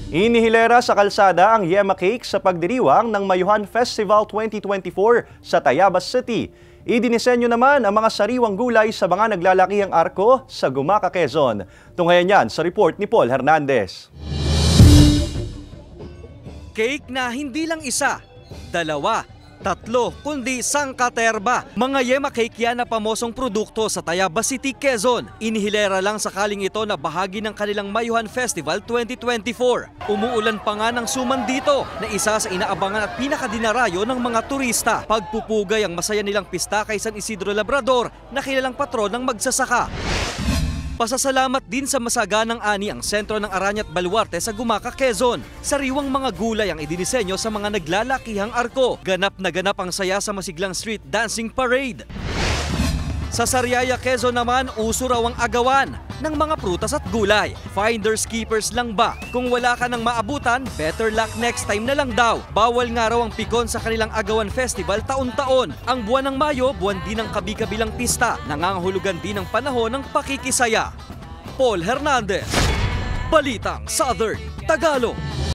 Inihilera sa kalsada ang Yema Cake sa pagdiriwang ng Mayuhan Festival 2024 sa Tayabas City. Idinisenyo naman ang mga sariwang gulay sa mga naglalakihang arko sa Gumaca, Quezon. Tunghayan yan sa report ni Paul Hernandez. Cake na hindi lang isa, dalawa, tatlo, kundi sangkaterba. Mga Yema Cake yan na pamosong produkto sa Tayabas City, Quezon. Inihilera lang sakaling ito na bahagi ng kanilang Mayuhan Festival 2024. Umuulan pa nga ng suman dito na isa sa inaabangan at pinakadinarayo ng mga turista. Pagpupugay ang masaya nilang pista kay San Isidro Labrador na kilalang patron ng magsasaka. Pasasalamat din sa masaganang ani ang sentro ng Aranyat Baluarte sa Gumaca, Quezon. Sariwang mga gulay ang idinisenyo sa mga naglalakihang arko. Ganap na ganap ang saya sa masiglang street dancing parade. Sa Sariaya, Quezon naman, uso raw ang agawan ng mga prutas at gulay. Finders keepers lang ba? Kung wala ka nang maabutan, better luck next time na lang daw. Bawal nga raw ang pikon sa kanilang agawan festival taon-taon. Ang buwan ng Mayo, buwan din ng kabi-kabilang pista. Nangangahulugan din ang panahon ng pakikisaya. Paul Hernandez, Balitang Southern Tagalog.